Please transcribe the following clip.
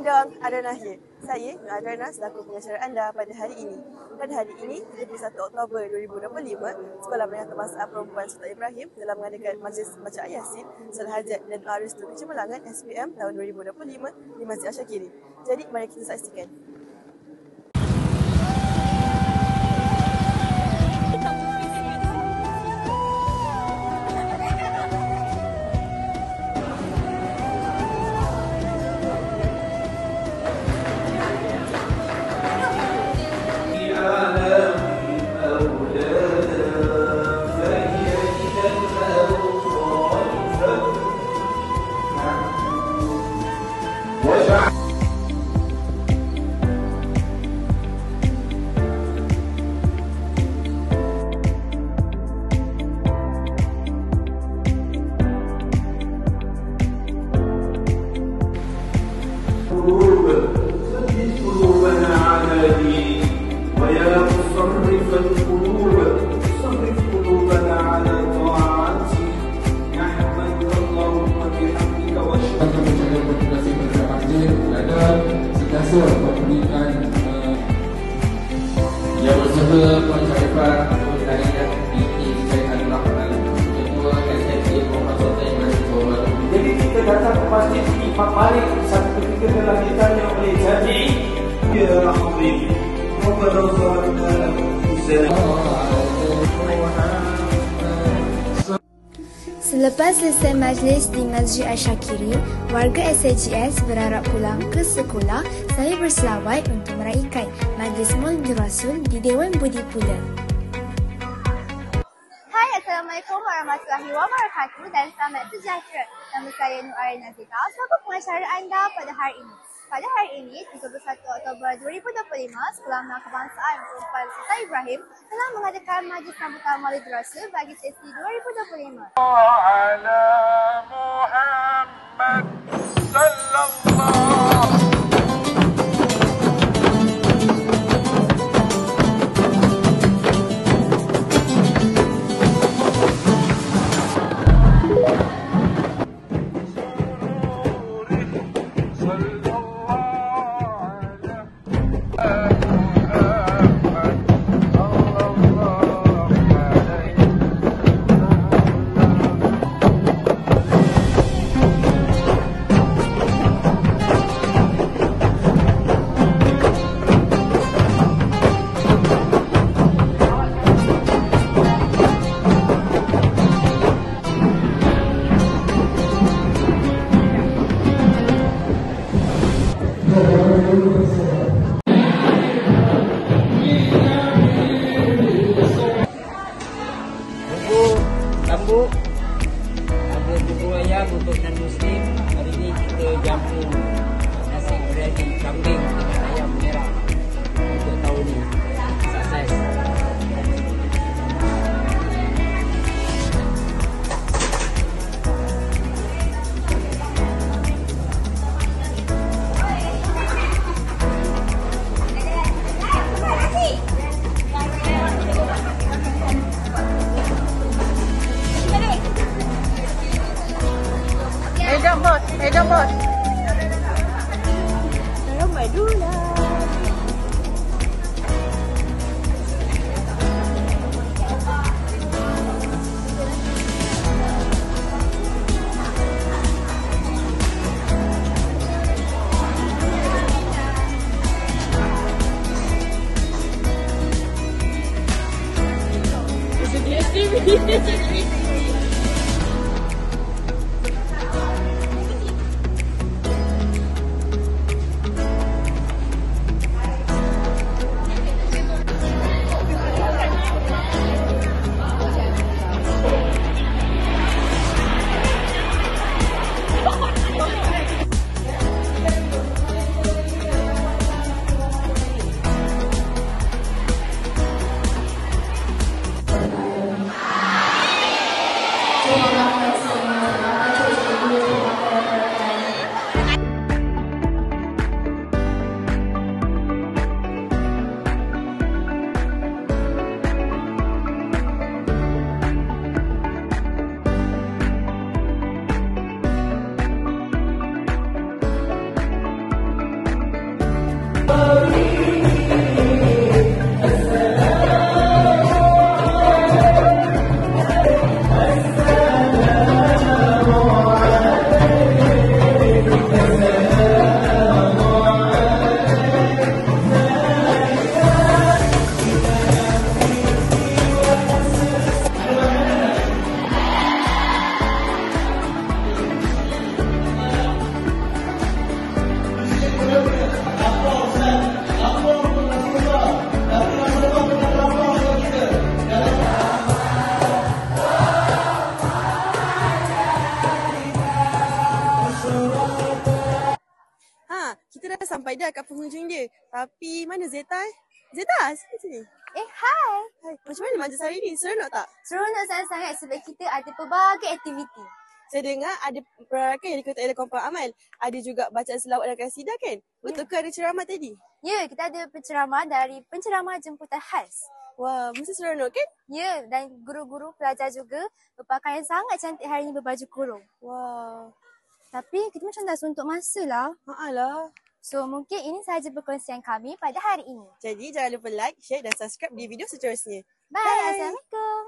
Undang-Undang Aranahir. Saya, Nur Adrana, selaku pengacara anda pada hari ini. Pada hari ini, 31 Oktober 2025, Sekolah Menengah Kebangsaan Perempuan Sultan Ibrahim dalam mengadakan majlis bacaan Yasin, Salat Hajat dan Doa Restu Kecemerlangan SPM tahun 2025 di Masjid Asyakiri. Jadi, mari kita saksikan. Yang bersama Puan Syarifah Nur Dahlia binti Syed Abdul Rahman, Ketua SMC Program Sultan Ibrahim Baru. Jadi kita datang ke masjid Imam Malik satu ketika telah ditanya oleh Syafi'i, ya Rahmi, Muhammad Rasulullah Selepas selesai majlis di Masjid Asyakiri, warga SHGS berharap pulang ke sekolah. Saya berselawat untuk meraihkan Majlis Maulid Rasul di Dewan Budi Pula. Hai, Assalamualaikum warahmatullahi wabarakatuh dan selamat sejahtera. Nama saya Nur Adrana selaku pengacara anda pada hari ini. Pada hari ini, 31 Oktober 2025, Sekolah Menengah Kebangsaan Perempuan Sultan Ibrahim telah mengadakan majlis sambutan Maulid Rasul bagi sesi 2025. Ala Muhammad sallallahu Lambu ada bubur ayam untuk non-muslim. Hari ini kita jamu nasi biryani kambing dengan ayam merah untuk tahun ini. Sukses. Medan bos. Ramai dulu lah. sampai dah kat penghujung dia. Tapi mana Zeta? Zeta, sini. Hai. Hai, macam mana majlis hari ni? Seronok tak? Seronok sangat-sangat sebab kita ada pelbagai aktiviti. Saya dengar ada perarakan yang dikutuk oleh Kompang Amal. Ada juga bacaan selawat dan kasidah kan? Betul ke ada ceramah tadi? Ya, kita ada penceramah dari penceramah jemputan khas. Wah, mesti seronok kan? Ya, dan guru-guru pelajar juga berpakaian sangat cantik hari ini berbaju kurung. Wah, Tapi kita macam dah suntuk masa lah. lah. So mungkin ini sahaja perkongsian kami pada hari ini. Jadi jangan lupa like, share dan subscribe di video seterusnya. Bye. Assalamualaikum.